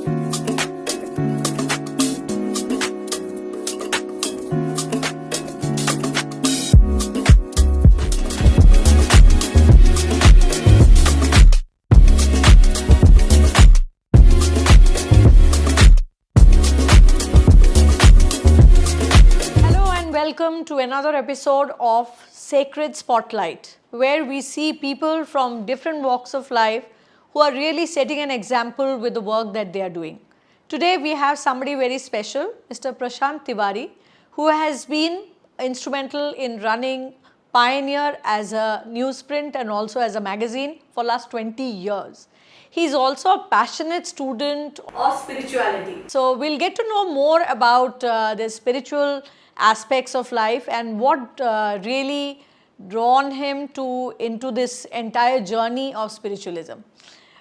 Welcome to another episode of Sacred Spotlight, where we see people from different walks of life who are really setting an example with the work that they are doing. Today we have somebody very special, Mr. Prashant Tiwari, who has been instrumental in running Pioneer as a newsprint and also as a magazine for last 20 years. He is also a passionate student of spirituality. So we'll get to know more about the spiritual aspects of life and what really drawn him into this entire journey of spiritualism.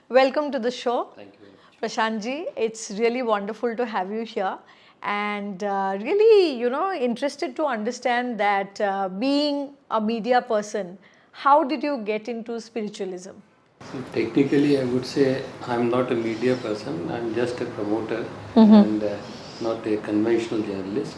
Welcome to the show. Thank you. Prashant ji, it's really wonderful to have you here and really, interested to understand that being a media person, how did you get into spiritualism? So technically I would say I'm not a media person, I'm just a promoter and not a conventional journalist.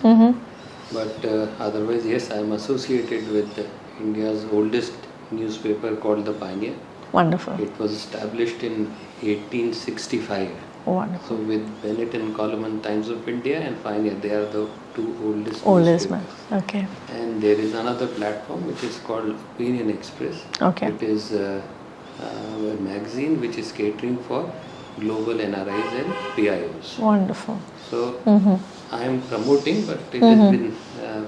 But otherwise, yes, I am associated with India's oldest newspaper called The Pioneer. Wonderful. It was established in 1865. Wonderful. So with Bennett and Coleman, Times of India and Pioneer, they are the two oldest newspapers. Okay. And there is another platform which is called Opinion Express. Okay. It is a magazine which is catering for global NRIs and PIOs. Wonderful. So I am promoting, but it has been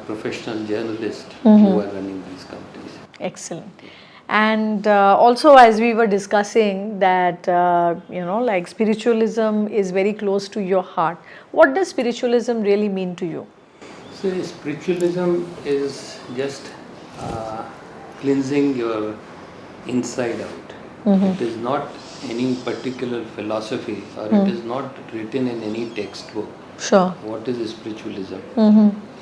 professional journalists who are running these companies. Excellent. And also, as we were discussing that, like spiritualism is very close to your heart. What does spiritualism really mean to you? So, spiritualism is just cleansing your inside out. It is not any particular philosophy or it is not written in any textbook. Sure. What is spiritualism?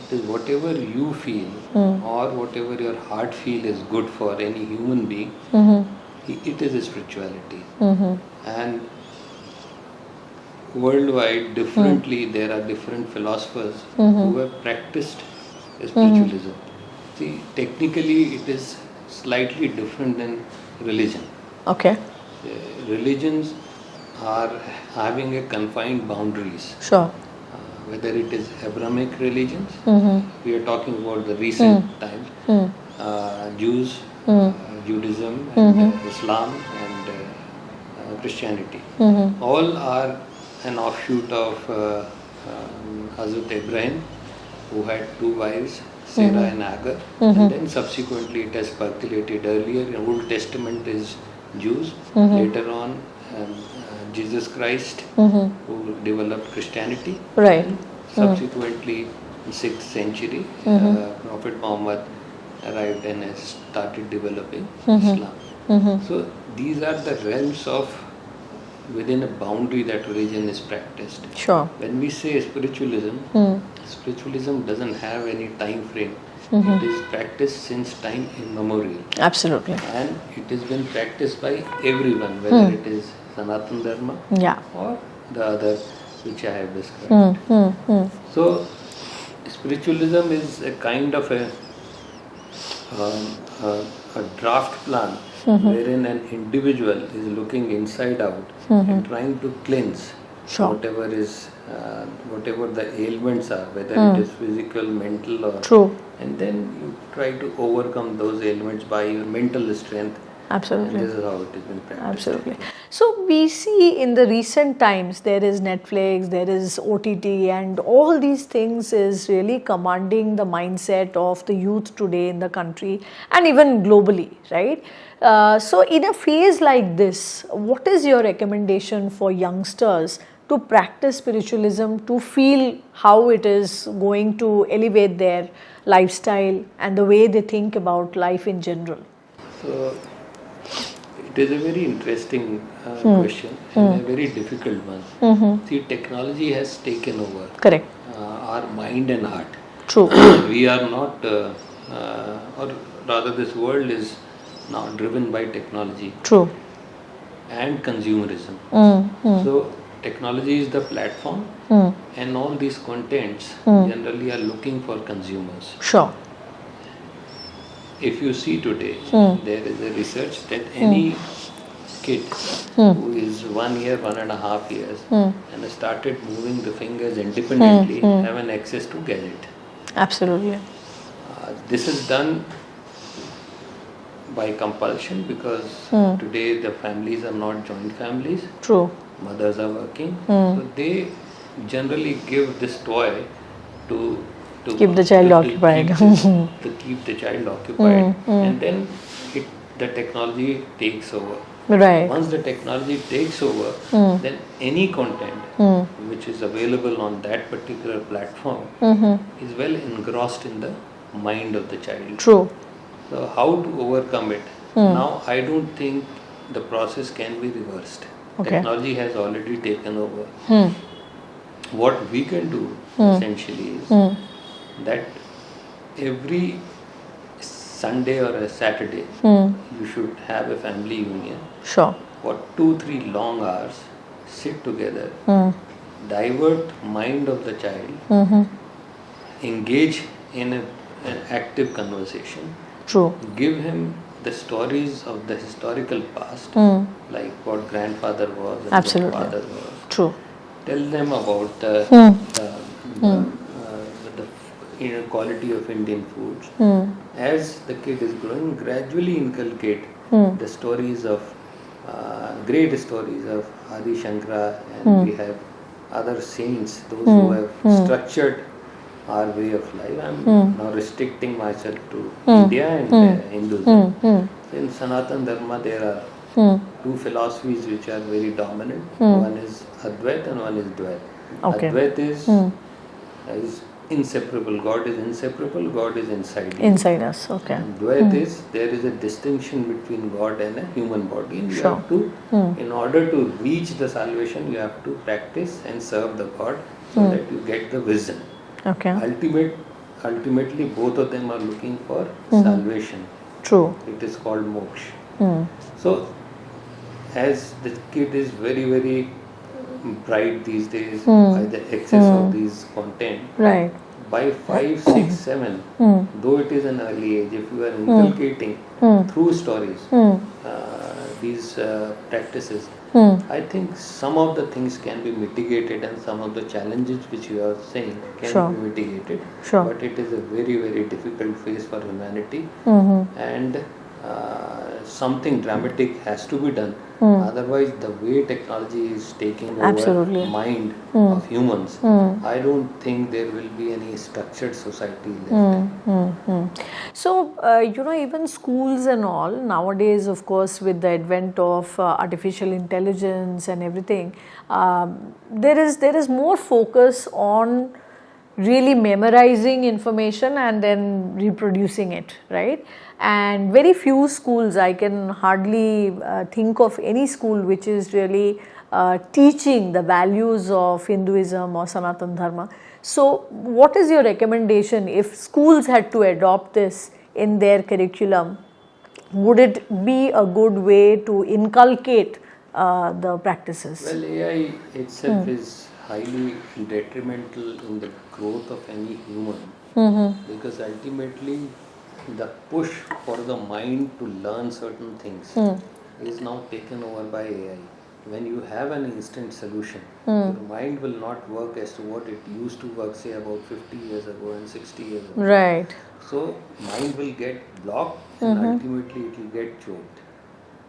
It is whatever you feel or whatever your heart feel is good for any human being. It is a spirituality. And worldwide, differently, there are different philosophers who have practiced spiritualism. See, technically, it is slightly different than religion. Okay. Religions are having a confined boundaries. Sure. Whether it is Abrahamic religions, we are talking about the recent times, Jews, Judaism, and Islam and Christianity. All are an offshoot of Hazrat Ibrahim, who had two wives, Sarah and Agar, and then subsequently it has percolated earlier. In Old Testament is Jews, later on Jesus Christ, who developed Christianity. Right. And subsequently, in 6th century, Prophet Muhammad arrived and has started developing Islam. So these are the realms of within a boundary that religion is practiced. Sure. When we say spiritualism, spiritualism doesn't have any time frame. It is practiced since time immemorial. Absolutely. And it has been practiced by everyone, whether it is Sanatan Dharma or the other which I have described. So, spiritualism is a kind of a draft plan wherein an individual is looking inside out and trying to cleanse whatever is whatever the ailments are, whether it is physical, mental, or and then you try to overcome those ailments by your mental strength. Absolutely. And this is how it has been practiced. Absolutely. So we see in the recent times there is Netflix, there is OTT, and all these things is really commanding the mindset of the youth today in the country and even globally, right? So in a phase like this, what is your recommendation for youngsters to practice spiritualism, to feel how it is going to elevate their lifestyle and the way they think about life in general? So, it is a very interesting question and a very difficult one. See, technology has taken over. Correct. Our mind and heart. True. We are not, or rather this world is now driven by technology. True. And consumerism. So, technology is the platform, and all these contents generally are looking for consumers. Sure. If you see today, there is a research that any kid who is 1 year, 1.5 years, and has started moving the fingers independently have an access to gadget. Absolutely. This is done by compulsion because today the families are not joint families. True. Mothers are working, so they generally give this toy to Keep the child occupied. To keep the child occupied, and then the technology takes over. Right. Once the technology takes over, then any content which is available on that particular platform is well engrossed in the mind of the child. True. So how to overcome it? Now I don't think the process can be reversed. Okay. Technology has already taken over. What we can do essentially is that every Sunday or a Saturday you should have a family union. Sure. For 2-3 long hours, sit together, divert mind of the child, engage in an active conversation. True. Give him the stories of the historical past, like what grandfather was and Absolutely. what father was. True. Tell them about the quality of Indian foods. As the kid is growing, gradually inculcate the stories of great stories of Adi Shankara, and we have other saints, those who have structured our way of life. I'm now restricting myself to India and Hinduism. In Sanatan Dharma, there are two philosophies which are very dominant. One is Advaita and one is Dvaita. Okay. Advaita is inseparable. God is inseparable. God is inside you. Inside us. Okay. Dvaita is there is a distinction between God and a human body. And you Sure. have to, in order to reach the salvation, you have to practice and serve the God so that you get the wisdom. Okay. Ultimately, both of them are looking for salvation. True. It is called moksha. So, as the kid is very, very bright these days by the excess of these content, Right. by 5, 6, 7, though it is an early age, if you are inculcating through stories these practices, I think some of the things can be mitigated and some of the challenges which you are saying can Sure. be mitigated. Sure. But it is a very, very difficult phase for humanity, and something dramatic has to be done. Otherwise, the way technology is taking over Absolutely. mind of humans, I don't think there will be any structured society left. So, even schools and all, nowadays, of course, with the advent of artificial intelligence and everything, there is more focus on really memorizing information and then reproducing it, right? And very few schools, I can hardly think of any school which is really teaching the values of Hinduism or Sanatan Dharma. So, what is your recommendation if schools had to adopt this in their curriculum? Would it be a good way to inculcate the practices? Well, AI itself is highly detrimental in the growth of any human, because ultimately the push for the mind to learn certain things is now taken over by AI. When you have an instant solution, your mind will not work as to what it used to work, say, about 50 years ago and 60 years ago. Right. So, mind will get blocked and ultimately it will get choked.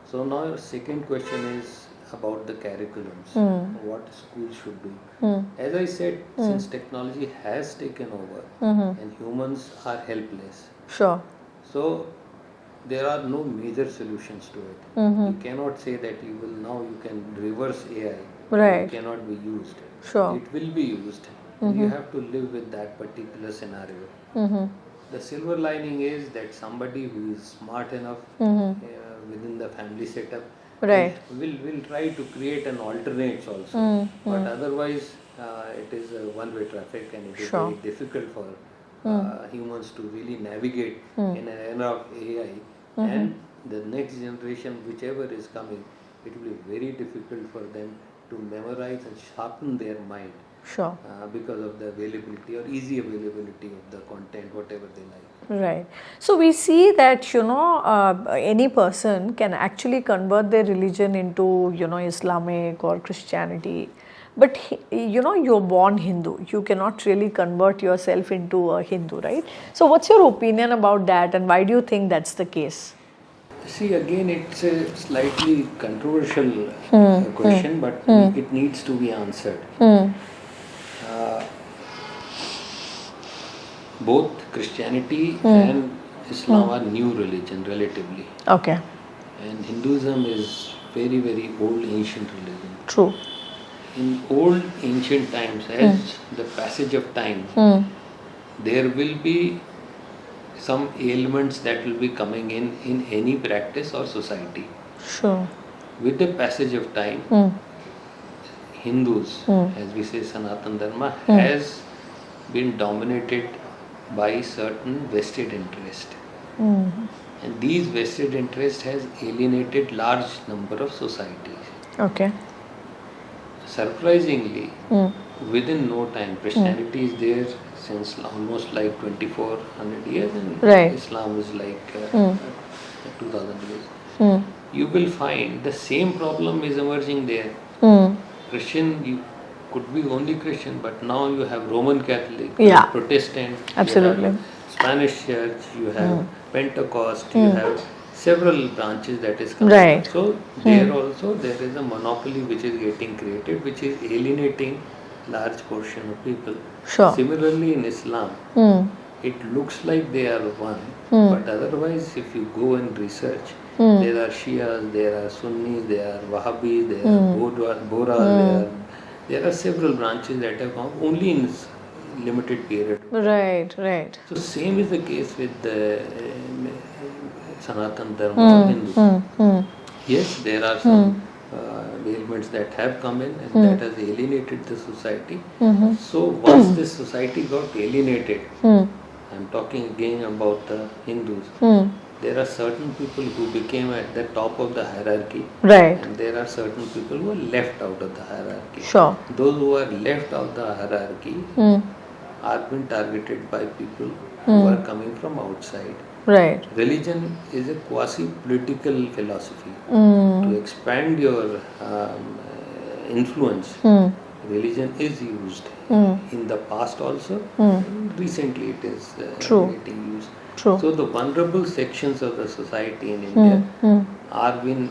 So, now your second question is about the curriculums, what schools should do. As I said, since technology has taken over and humans are helpless, Sure. so there are no major solutions to it. You cannot say that you can reverse AI. Right. It cannot be used. Sure. It will be used. You have to live with that particular scenario. The silver lining is that somebody who is smart enough within the family setup Right. will try to create an alternates also. But otherwise, it is a one-way traffic, and it is Sure. very difficult for humans to really navigate in an era of AI. And the next generation, whichever is coming, it will be very difficult for them to memorize and sharpen their mind Sure. because of the availability or easy availability of the content, whatever they like. Right. So we see that, any person can actually convert their religion into, Islamic or Christianity. But, you're born Hindu. You cannot really convert yourself into a Hindu, right? So what's your opinion about that, and why do you think that's the case? See, again, it's a slightly controversial question, but it needs to be answered. Both Christianity and Islam are new religion relatively. Okay. And Hinduism is very, very old ancient religion. True. In old ancient times, as the passage of time, there will be some ailments that will be coming in any practice or society. Sure. With the passage of time, Hindus, as we say Sanatan Dharma, has been dominated by certain vested interest. And these vested interest has alienated large number of societies. Okay. Surprisingly, within no time, Christianity is there since almost like 2400 years, and Right. Islam is like 2000 years. You will find the same problem is emerging there. Christian, you could be only Christian, but now you have Roman Catholic, you have Protestant, Absolutely. you have Spanish Church, you have Pentecost, you have several branches that is coming. Right. So there also there is a monopoly which is getting created, which is alienating large portion of people. Sure. Similarly in Islam, it looks like they are one, but otherwise if you go and research, there are Shias, there are Sunnis, there are Wahhabis, there are Bohras, there are several branches that have come only in this limited period. Right, right. So same is the case with the Sanatan Dharma or Hindus. Yes, there are some ailments that have come in and that has alienated the society. So once this society got alienated, I'm talking again about the Hindus, there are certain people who became at the top of the hierarchy, Right. and there are certain people who are left out of the hierarchy. Sure. Those who are left out of the hierarchy are being targeted by people who are coming from outside. Right. Religion is a quasi-political philosophy. To expand your influence, religion is used in the past also. Recently it is getting used. True. So the vulnerable sections of the society in India are been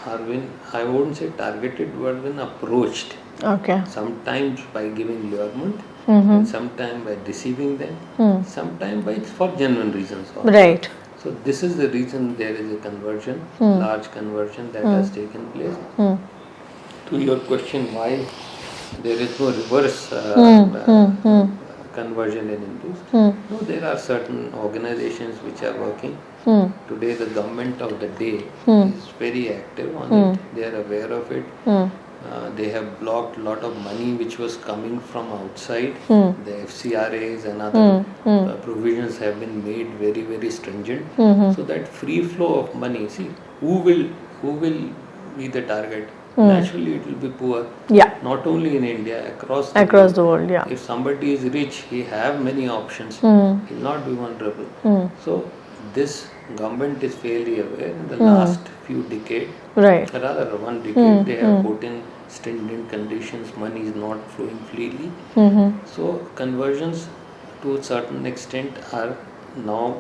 I wouldn't say targeted, but been approached. Okay. Sometimes by giving lurement, and sometimes by deceiving them, sometimes by for genuine reasons also. Right. So this is the reason there is a conversion, large conversion that has taken place. To your question, why there is no reverse conversion in Hindus? No, there are certain organizations which are working. Today the government of the day is very active on it. They are aware of it. They have blocked a lot of money which was coming from outside. The FCRAs and other provisions have been made very, very stringent. So that free flow of money, see, who will be the target? Naturally it will be poor. Yeah. Not only in India, across the world, yeah. If somebody is rich, he have many options. He will not be vulnerable. So this government is fairly aware. In the last few decades, Right. rather one decade, they have put in stringent conditions. Money is not flowing freely. So conversions to a certain extent are now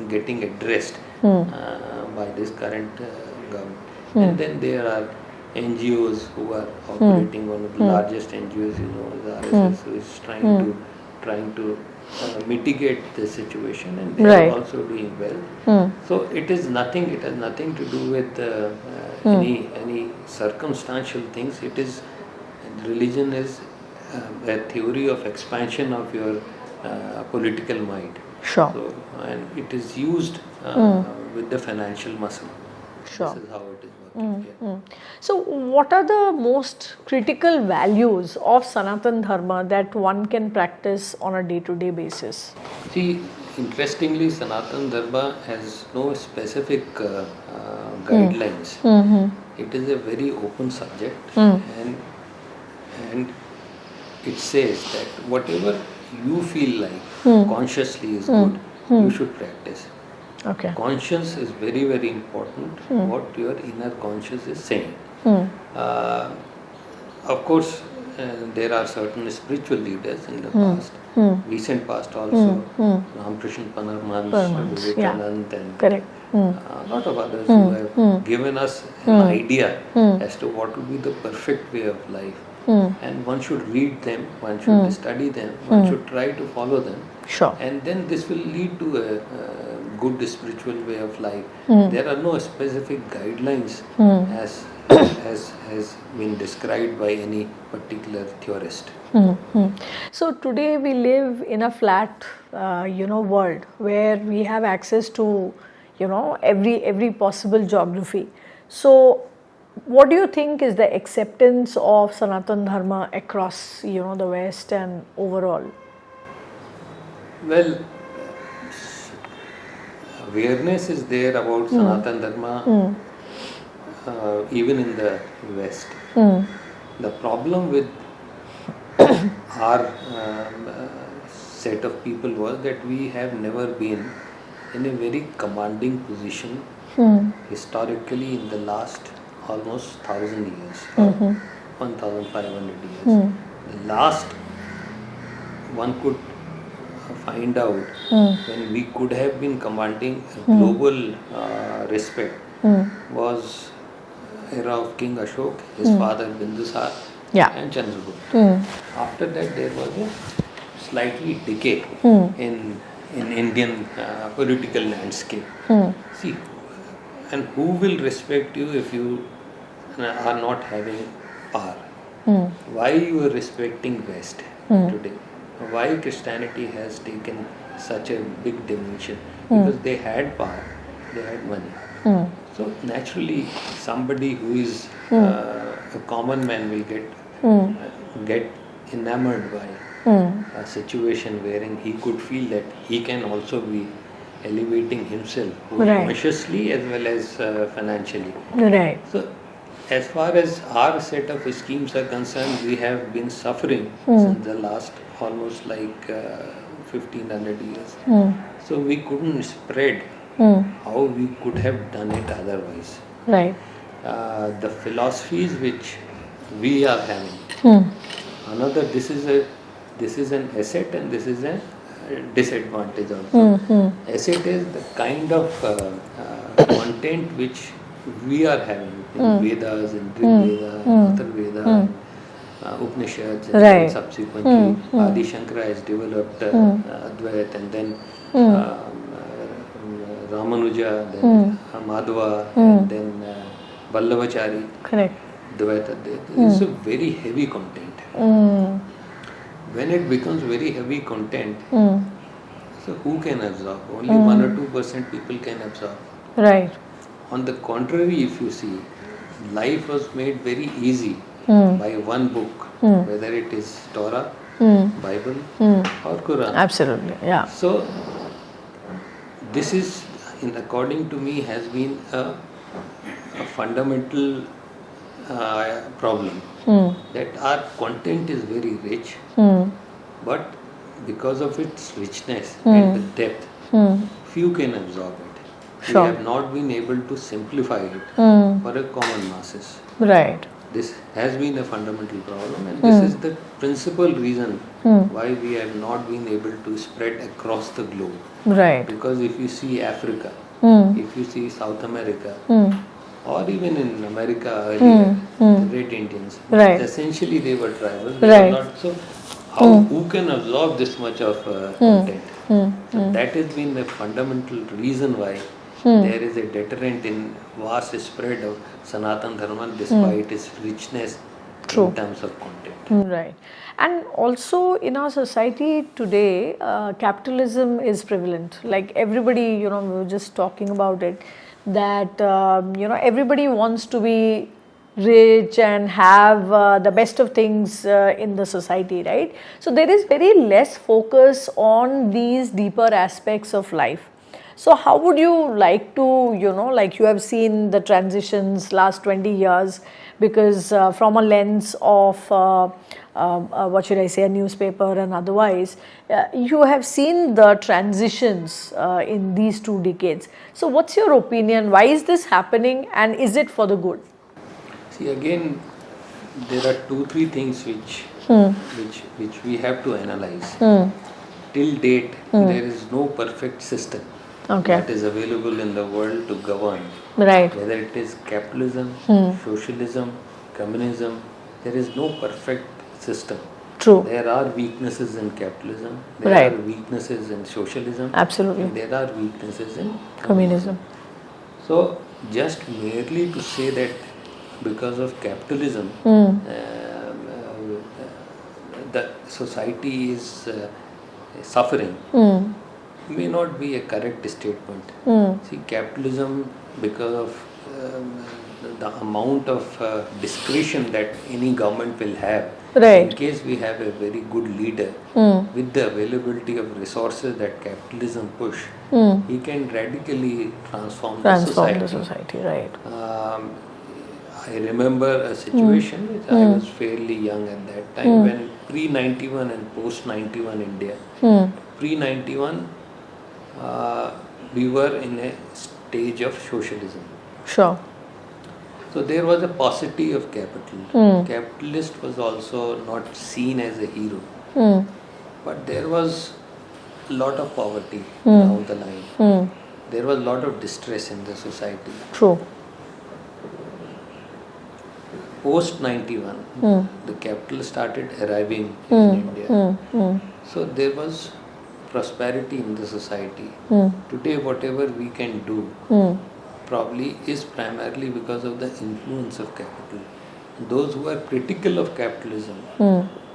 getting addressed by this current government. And then there are NGOs who are operating. One of the largest NGOs, the RSS, who is trying to mitigate the situation, and they Right. are also doing well. So it has nothing to do with any circumstantial things. It is religion is a theory of expansion of your political mind. Sure. So, and it is used with the financial muscle. Sure. This is how it is working. Yeah. So, what are the most critical values of Sanatan Dharma that one can practice on a day-to-day basis? See, interestingly, Sanatan Dharma has no specific guidelines. It is a very open subject, and it says that whatever you feel like consciously is good, you should practice. Okay. Conscience is very, very important, what your inner conscience is saying. Of course, there are certain spiritual leaders in the past, recent past also, Prashant Tiwari, Vivekanand, and Correct. a lot of others who have given us an idea as to what would be the perfect way of life. And one should read them, one should study them, one should try to follow them. Sure. And then this will lead to a good spiritual way of life. There are no specific guidelines as has been described by any particular theorist. So today we live in a flat, world where we have access to, every possible geography. So what do you think is the acceptance of Sanatan Dharma across, the West and overall? Well, awareness is there about Sanatan Dharma even in the West. The problem with our set of people was that we have never been in a very commanding position historically in the last almost 1,000 years, or 1,500 years. The last one could find out when we could have been commanding global respect was era of King Ashok, his father Bindusar, and Chandragupta. After that, there was a slightly decay in Indian political landscape. See, and who will respect you if you are not having power? Why you are respecting West today? Why Christianity has taken such a big dimension? Because they had power, they had money. So naturally, somebody who is a common man will get enamored by a situation wherein he could feel that he can also be elevating himself, both consciously as well as financially. Right. So, as far as our set of schemes are concerned, we have been suffering since the last almost like 1500 years. So we couldn't spread how we could have done it otherwise. Right. The philosophies which we are having, another, this is an asset and this is a disadvantage also. Asset is the kind of content which we are having in Vedas, in Rig Veda, Atharva Veda, Upanishads, and subsequently Adi Shankara has developed Advaita, and then Ramanuja, then Madhava, and then Vallabhachari. Correct. Dvaita. This is a very heavy content. When it becomes very heavy content, so who can absorb? Only 1 or 2% people can absorb. Right. On the contrary, if you see, life was made very easy by one book, whether it is Torah, Bible, or Quran. Absolutely. Yeah. So, this is, according to me, has been a fundamental problem. That our content is very rich, but because of its richness and the depth, few can absorb it. Sure. We have not been able to simplify it for a common masses. Right. This has been a fundamental problem, and this is the principal reason why we have not been able to spread across the globe. Right. Because if you see Africa, if you see South America, or even in America earlier, the Great Indians, essentially they were tribal. They were not, so who can absorb this much of content? So that has been the fundamental reason why there is a deterrent in vast spread of Sanatan Dharma despite its richness in terms of content. Right. And also in our society today, capitalism is prevalent. Like everybody, we were just talking about it, that, everybody wants to be rich and have the best of things in the society, right? So there is very less focus on these deeper aspects of life. So how would you like to, like you have seen the transitions last 20 years, because from a lens of, what should I say, a newspaper and otherwise, you have seen the transitions in these 2 decades. So what's your opinion? Why is this happening, and is it for the good? See, again, there are 2-3 things which we have to analyze. Till date, there is no perfect system that is available in the world to govern. Right. Whether it is capitalism, socialism, communism, there is no perfect system. True. There are weaknesses in capitalism, there are weaknesses in socialism, Absolutely. and there are weaknesses in Communism. So, just merely to say that because of capitalism, the society is suffering may not be a correct statement. See, capitalism, because of the amount of discretion that any government will have, in case we have a very good leader with the availability of resources that capitalism push, he can radically transform the society. Right. I remember a situation which I was fairly young at that time, when pre-91 and post-91 India. Pre-91, we were in a stage of socialism. Sure. So there was a paucity of capital. Capitalist was also not seen as a hero. But there was a lot of poverty down the line. There was a lot of distress in the society. True. Post 91, the capital started arriving in India. So there was prosperity in the society. Today, whatever we can do probably is primarily because of the influence of capital. Those who are critical of capitalism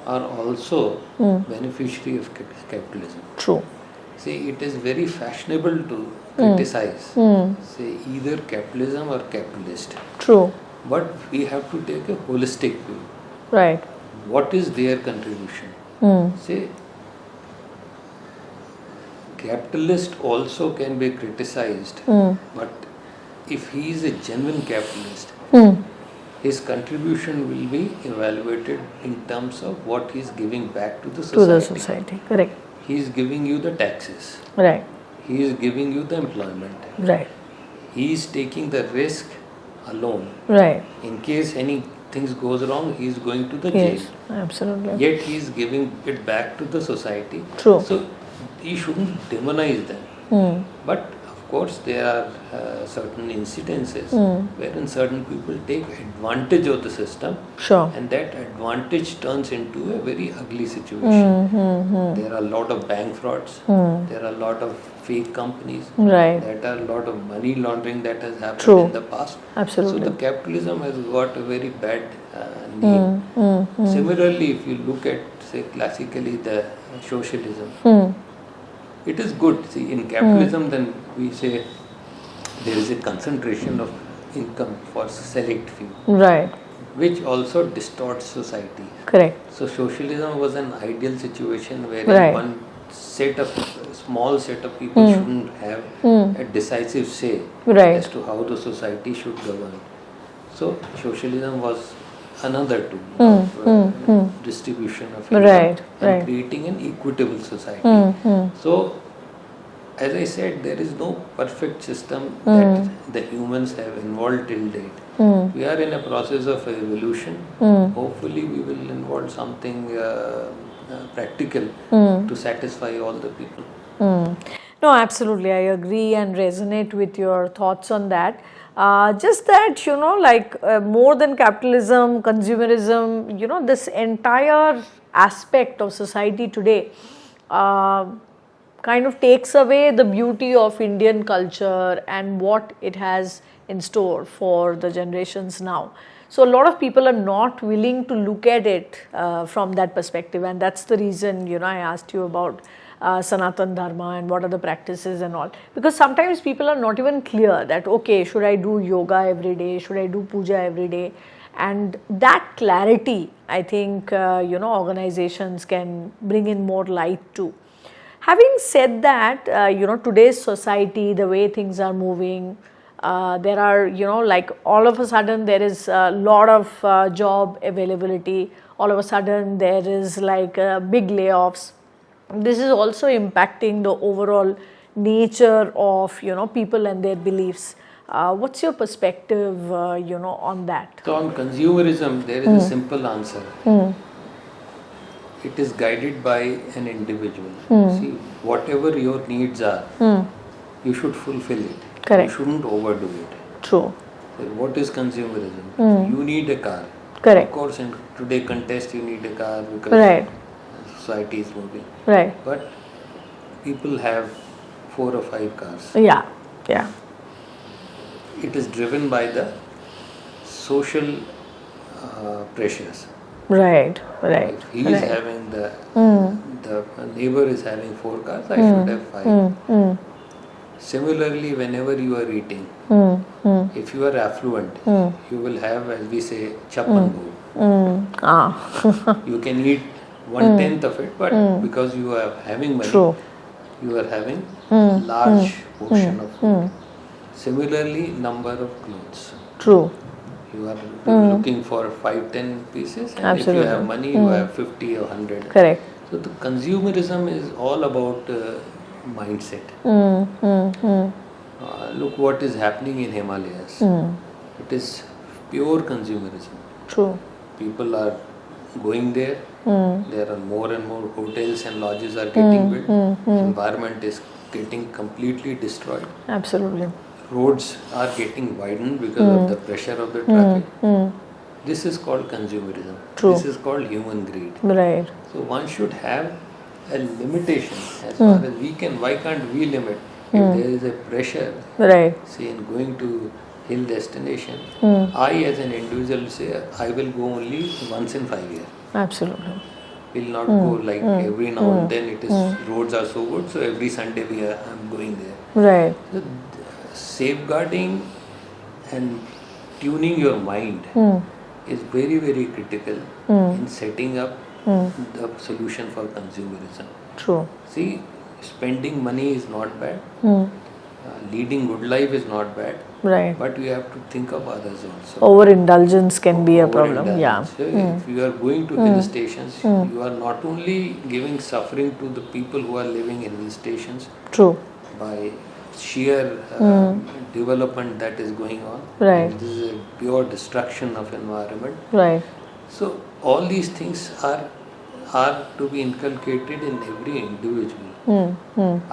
are also beneficiary of capitalism. True. See, it is very fashionable to criticize, say, either capitalism or capitalist. True. But we have to take a holistic view. Right. What is their contribution? Say, capitalist also can be criticized, but if he is a genuine capitalist, his contribution will be evaluated in terms of what he is giving back to the society. Correct. He is giving you the taxes. Right. He is giving you the employment. Right. He is taking the risk alone. Right. In case anything goes wrong, he is going to the Yes, jail. absolutely. Yet he is giving it back to the society. True. So he shouldn't demonize them. But of course, there are certain incidences wherein certain people take advantage of the system. Sure. And that advantage turns into a very ugly situation. There are a lot of bank frauds. There are a lot of fake companies. Right. There are a lot of money laundering that has happened True. in the past. Absolutely. So the capitalism has got a very bad name. Similarly, if you look at, say, classically the socialism, it is good. See, in capitalism, then we say there is a concentration of income for select few. Right. Which also distorts society. Correct. So socialism was an ideal situation where one small set of people shouldn't have a decisive say as to how the society should govern. So socialism was another tool of distribution of income and creating an equitable society. So, as I said, there is no perfect system that the humans have involved till date. We are in a process of evolution. Hopefully, we will involve something practical to satisfy all the people. No, absolutely. I agree and resonate with your thoughts on that. Just that, like more than capitalism, consumerism, this entire aspect of society today kind of takes away the beauty of Indian culture and what it has in store for the generations now. So a lot of people are not willing to look at it from that perspective, and that's the reason, I asked you about Sanatan Dharma and what are the practices and all, because sometimes people are not even clear that, okay, should I do yoga every day, should I do puja every day, and that clarity I think organizations can bring in more light to. Having said that, today's society, the way things are moving, there are, like all of a sudden there is a lot of job availability. All of a sudden there is like big layoffs. This is also impacting the overall nature of, people and their beliefs. What's your perspective, on that? So on consumerism, there is a simple answer. It is guided by an individual. See, whatever your needs are, you should fulfill it. Correct. You shouldn't overdo it. True. What is consumerism? You need a car. Correct. Of course, in today's context, you need a car because Right. society is moving. Right. But people have 4 or 5 cars. Yeah. Yeah. It is driven by the social pressures. Right. Right. If he is having the neighbor is having 4 cars, I should have 5. Similarly, whenever you are eating, if you are affluent, you will have, as we say, chappan bhog. You can eat 1/10 of it, but because you are having money, True. you are having large portion of food. Similarly, number of clothes. True. You are looking for 5-10 pieces, and Absolutely. if you have money, you have 50 or 100. Correct. So the consumerism is all about mindset. Look what is happening in Himalayas. It is pure consumerism. True. People are going there. There are more and more hotels and lodges are getting built. Environment is getting completely destroyed. Absolutely. Roads are getting widened because of the pressure of the traffic. This is called consumerism. True. This is called human greed. Right. So one should have a limitation as far as we can. Why can't we limit? If there is a pressure, Right. say in going to hill destination, I as an individual say I will go only once in 5 years. Absolutely. Will not go like every now and then. It is roads are so good, so every Sunday I'm going there. Right. So safeguarding and tuning your mind is very, very critical in setting up the solution for consumerism. True. See, spending money is not bad. Leading good life is not bad. Right. But you have to think of others also. Overindulgence can be a problem. Yeah. So if you are going to hill stations, you are not only giving suffering to the people who are living in hill stations True. by sheer development that is going on. Right. This is a pure destruction of environment. Right. So all these things are to be inculcated in every individual.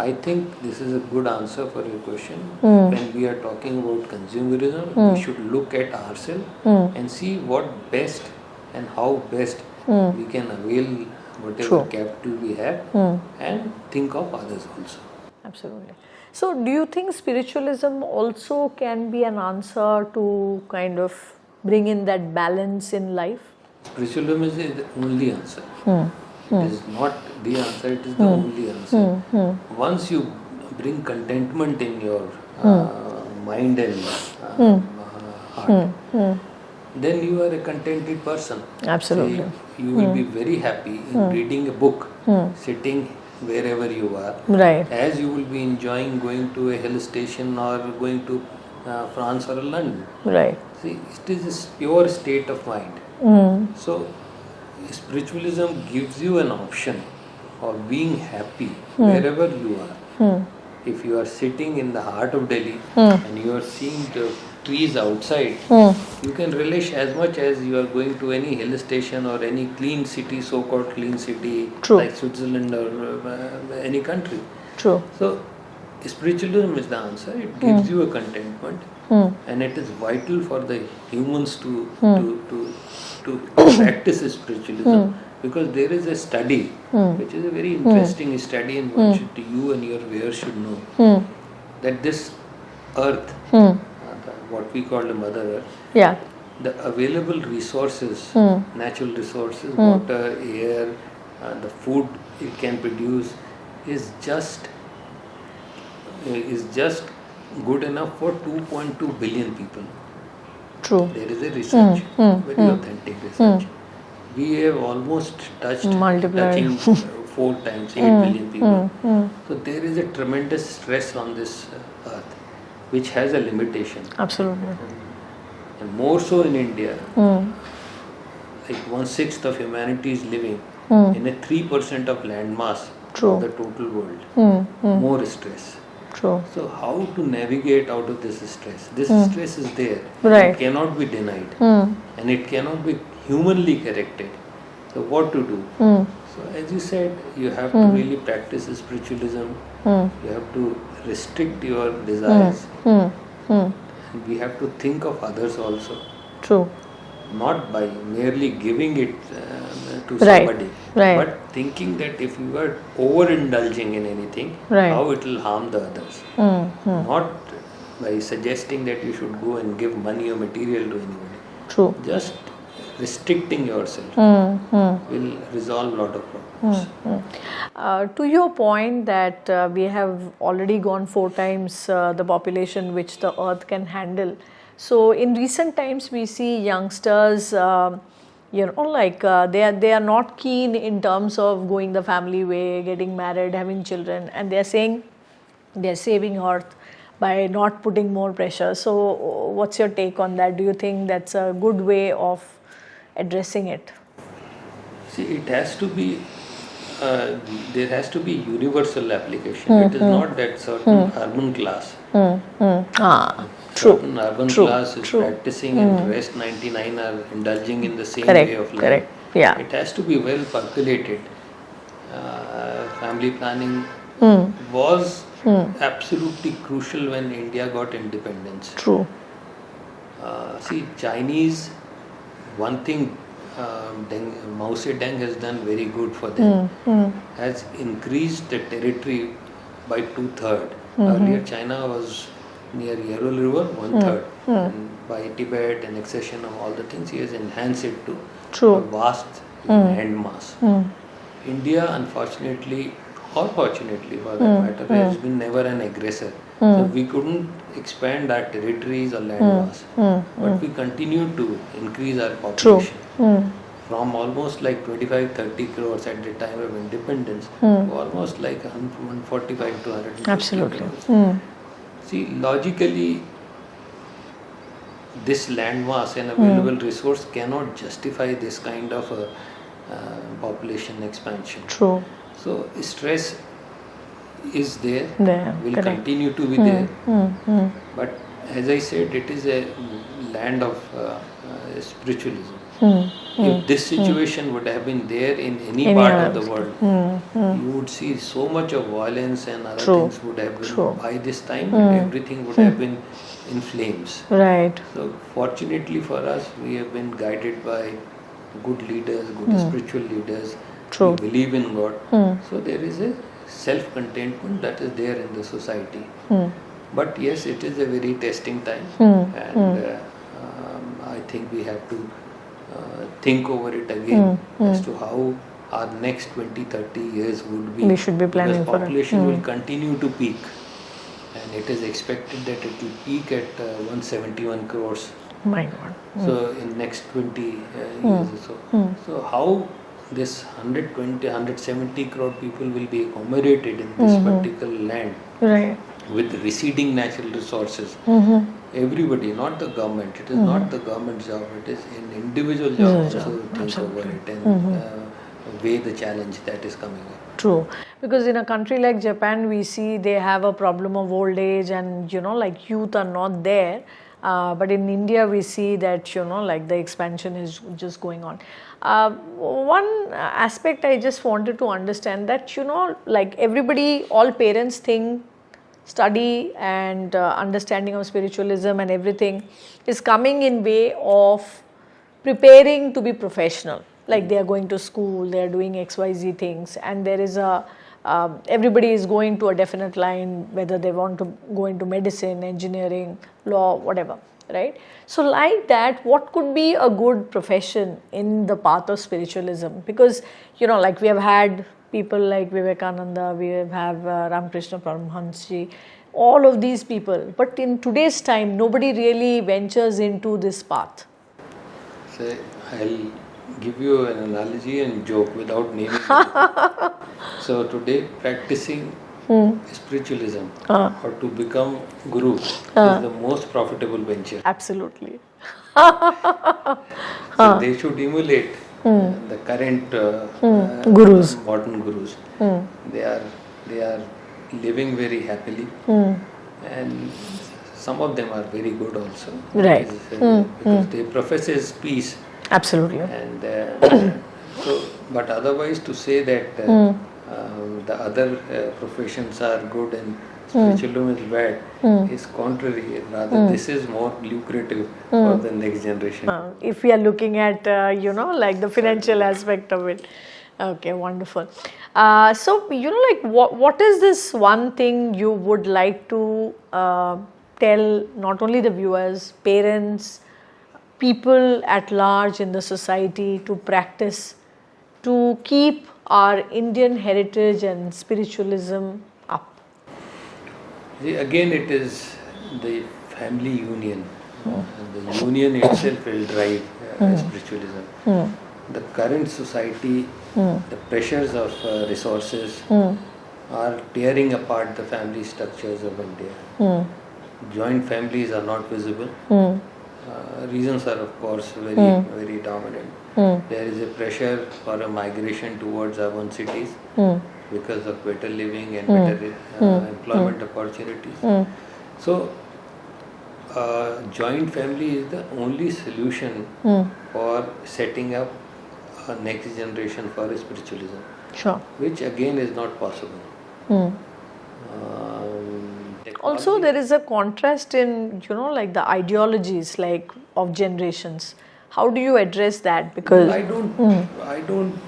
I think this is a good answer for your question. When we are talking about consumerism, we should look at ourselves and see what best and how best we can avail whatever capital we have and think of others also. Absolutely. So, do you think spiritualism also can be an answer to kind of bring in that balance in life? Spiritualism is the only answer. It is not the answer, it is the only answer. Once you bring contentment in your mind and heart, then you are a contented person. Absolutely. See, you will be very happy in reading a book, sitting wherever you are. Right. As you will be enjoying going to a hill station or going to France or London. Right. See, it is a pure state of mind. So, spiritualism gives you an option of being happy wherever you are. If you are sitting in the heart of Delhi and you are seeing the trees outside, you can relish as much as you are going to any hill station or any clean city, so-called clean city like Switzerland or any country. True. So, spiritualism is the answer. It gives you a contentment, and it is vital for the humans to practice spiritualism, because there is a study which is a very interesting study, and you and your viewers should know that this earth, what we call the mother earth, the available resources, natural resources, water, air, the food it can produce is just good enough for 2.2 billion people. True. There is a research, very authentic research. We have almost touching 4 times, 8 billion people. So there is a tremendous stress on this earth, which has a limitation. Absolutely. And more so in India, like 1/6 of humanity is living in a 3% of land mass True. of the total world. More stress. True. So how to navigate out of this stress? This stress is there. Right. It cannot be denied. And it cannot be humanly corrected. So what to do? So as you said, you have to really practice spiritualism. You have to restrict your desires. And we have to think of others also. True. Not by merely giving it to Right. somebody, Right. but thinking that if you are overindulging in anything, Right. how it will harm the others. Not by suggesting that you should go and give money or material to anybody. True. Just restricting yourself will resolve a lot of problems. To your point that we have already gone 4 times the population which the earth can handle. So in recent times we see youngsters, they are not keen in terms of going the family way, getting married, having children, and they are saying they are saving earth by not putting more pressure. So what's your take on that? Do you think that's a good way of addressing it? See, it has to be, there has to be universal application. It is not that certain urban class. True. Certain urban True. class is True. practicing and the rest 99 are indulging in the same Correct. way of life. Correct. Yeah. It has to be well percolated. Family planning was absolutely crucial when India got independence. True. See, Chinese, one thing Mao Zedong has done very good for them, has increased the territory by 2/3. Earlier China was near Yarrow River, 1/3. And by Tibet and accession of all the things, he has enhanced it to True. a vast land mass. India, unfortunately, or fortunately for that matter, has been never an aggressor. So we couldn't expand our territories or land mass. But we continued to increase our population. From almost like 25-30 crores at the time of independence to almost like 145 to 150 Absolutely. crores. See, logically, this land mass and available resource cannot justify this kind of a population expansion. True. So stress is there, There, will correct. continue to be there. But as I said, it is a land of spiritualism. If this situation would have been there in any part of the world, you would see so much of violence and other True. things would have been True. by this time, everything would have been in flames. Right. So fortunately for us, we have been guided by good leaders, good spiritual leaders. True. We believe in God. So there is a self-contentment that is there in the society. But yes, it is a very testing time, and I think we have to think over it again as to how our next 20-30 years would be. We should be planning because for it. population will continue to peak, and it is expected that it will peak at 171 crores. My God. So in next 20 years or so. So how this 120, 170 crore people will be accommodated in this particular land Right. with receding natural resources. Everybody, not the government. It is not the government job. It is an individual job also to think over it and weigh the challenge that is coming up. True. Because in a country like Japan, we see they have a problem of old age and, like youth are not there. But in India, we see that, like the expansion is just going on. One aspect I just wanted to understand that, like everybody, all parents think study and understanding of spiritualism and everything is coming in way of preparing to be professional. Like they are going to school, they are doing XYZ things, and there is everybody is going to a definite line, whether they want to go into medicine, engineering, law, whatever, right? So like that, what could be a good profession in the path of spiritualism? Because, like we have had people like Vivekananda, we have Ramakrishna Paramahansa, all of these people. But in today's time, nobody really ventures into this path. So I'll give you an analogy and joke without naming anything. So today, practicing spiritualism or to become guru is the most profitable venture. Absolutely. So they should emulate the current Gurus. modern gurus. They are living very happily, and some of them are very good also. Right. Because they professes peace. Absolutely. And so, but otherwise, to say that the other professions are good and spiritualism is bad is contrary. Rather, this is more lucrative for the next generation. If we are looking at, like the financial aspect of it. Okay, wonderful. So, like what is this one thing you would like to tell not only the viewers, parents, people at large in the society to practice to keep our Indian heritage and spiritualism up? See, again, it is the family union. And the union itself will drive spiritualism. The current society, the pressures of resources are tearing apart the family structures of India. Joint families are not visible. Reasons are, of course, very dominant. There is a pressure for a migration towards urban cities because of better living and better employment opportunities. So, joint family is the only solution for setting up a next generation for spiritualism. Sure. Which again is not possible. Also, there is a contrast in, like the ideologies like of generations. How do you address that? Because I don't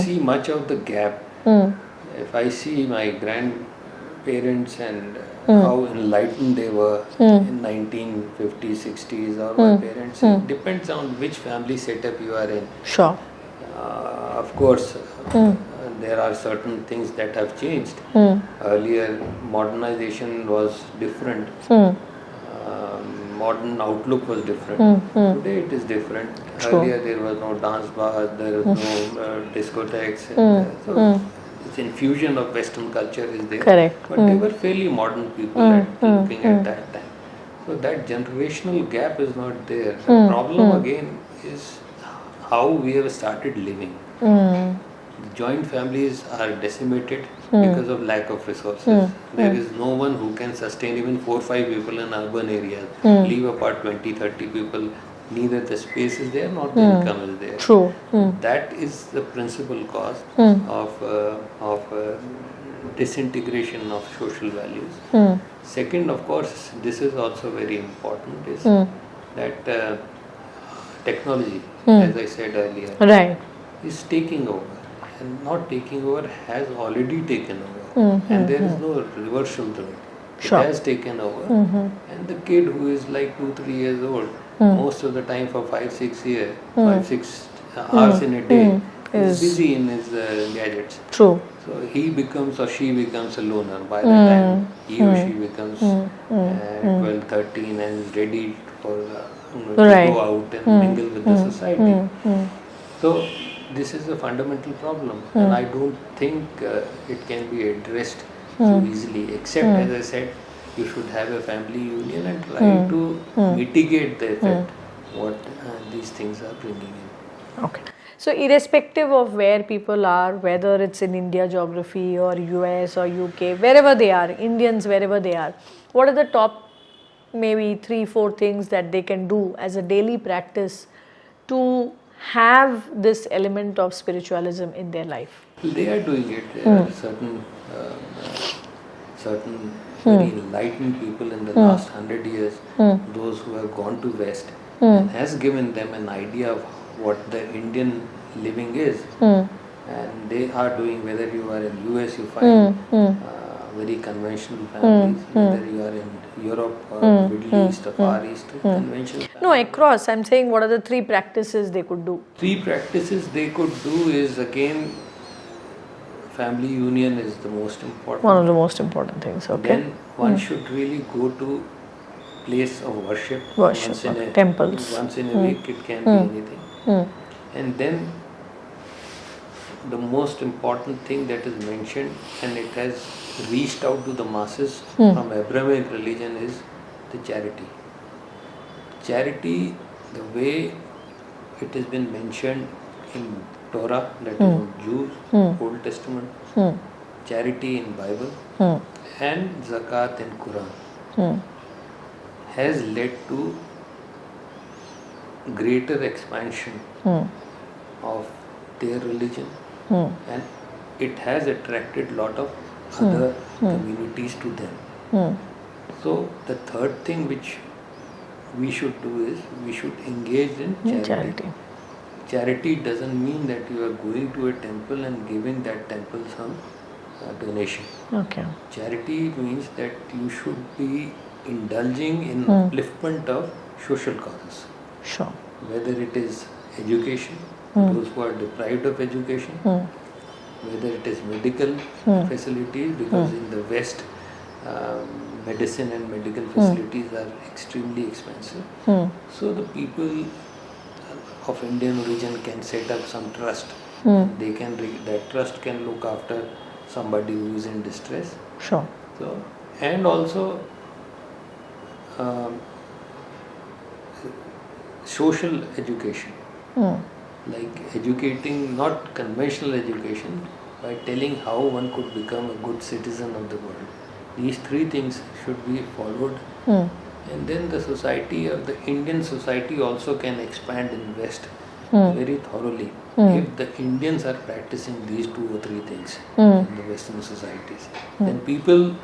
see much of the gap. If I see my grandparents and how enlightened they were in 1950s, 60s, or my parents, it depends on which family setup you are in. Sure. Of course, there are certain things that have changed. Earlier, modernization was different. Modern outlook was different. Today, it is different. True. Earlier, there was no dance bars, there was no discotheques. So, this infusion of Western culture is there. Correct. But they were fairly modern people looking at that time. So, that generational gap is not there. The problem again is how we have started living. Joint families are decimated because of lack of resources. There is no one who can sustain even 4 or 5 people in urban areas. Leave apart 20, 30 people. Neither the space is there nor the income is there. True. That is the principal cause of disintegration of social values. Second, of course, this is also very important, is that technology, as I said earlier, Right. is taking over. And not taking over, has already taken over. And there is no reversal to it. Sure. It has taken over. And the kid who is like 2, 3 years old, most of the time for 5, 6 years, 5, 6 hours in a day, is busy in his gadgets. True. So he becomes or she becomes a loner by the time he or she becomes 12, 13 and is ready for to Right. go out and mingle with the society. So this is a fundamental problem, and I don't think it can be addressed so easily, except as I said, you should have a family union and try to mitigate the effect what these things are bringing in. Okay. So, irrespective of where people are, whether it's in India geography or US or UK, wherever they are, Indians wherever they are, what are the top maybe 3, 4 things that they can do as a daily practice to have this element of spiritualism in their life? They are doing it. There are certain very enlightened people in the last 100 years, those who have gone to West and has given them an idea of what the Indian living is. And they are doing, whether you are in US, you find very conventional families, whether you are in Europe or Middle East or Far East, conventional families. No, across. I'm saying what are the 3 practices they could do? 3 practices they could do is, again, family union is the most important. One of the most important things, okay. Then one should really go to place of worship. Worship, once in a, temples. Once in a week, it can be anything. And then the most important thing that is mentioned, and it has reached out to the masses from Abrahamic religion, is the charity. Charity, the way it has been mentioned in Torah, that is in Jews, Old Testament, charity in Bible, and zakat in Quran, has led to greater expansion of their religion, and it has attracted lot of other communities to them. So the third thing which we should do is we should engage in charity. Charity doesn't mean that you are going to a temple and giving that temple some donation. Okay. Charity means that you should be indulging in upliftment of social causes. Sure. Whether it is education, those who are deprived of education, whether it is medical facilities, because in the West, medicine and medical facilities are extremely expensive. So the people of Indian origin can set up some trust. They can that trust can look after somebody who is in distress. Sure. So, and also social education, like educating, not conventional education, by telling how one could become a good citizen of the world. These three things should be followed, and then the society, or the Indian society, also can expand in West very thoroughly if the Indians are practicing these 2 or 3 things in the Western societies. Then people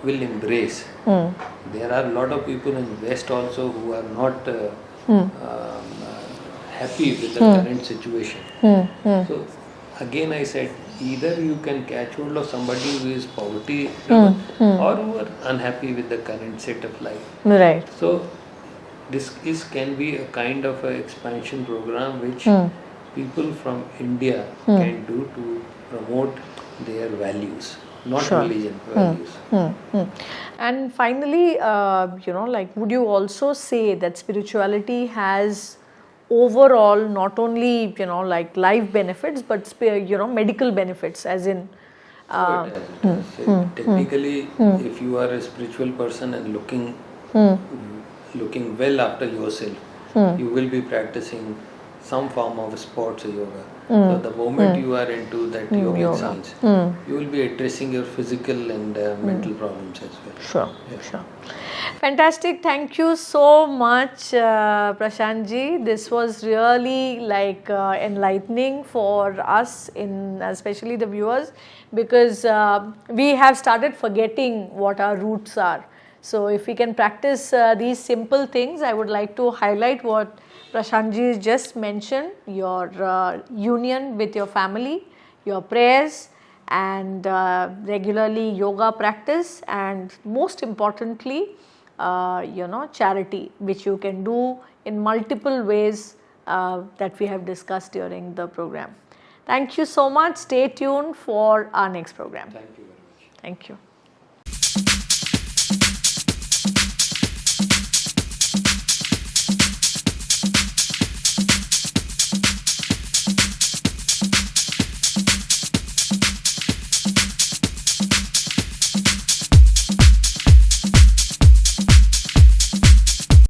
will embrace. There are a lot of people in West also who are not happy with the current situation. So again I said, either you can catch hold of somebody who is poverty driven or who are unhappy with the current set of life. Right. So this can be a kind of an expansion program which people from India can do to promote their values, not religion, values. And finally, like, would you also say that spirituality has overall not only, like life benefits, but, medical benefits, as in... So it has. So technically, if you are a spiritual person and looking well after yourself, you will be practicing some form of sports or yoga. So the moment you are into that yogic science, you will be addressing your physical and mental problems as well. Sure, sure. Fantastic. Thank you so much, Prashant ji. This was really like enlightening for us, especially the viewers, because we have started forgetting what our roots are. So if we can practice these simple things, I would like to highlight what Prashant ji just mentioned: your union with your family, your prayers, and regularly yoga practice, and most importantly, charity, which you can do in multiple ways that we have discussed during the program. Thank you so much. Stay tuned for our next program. Thank you very much. Thank you.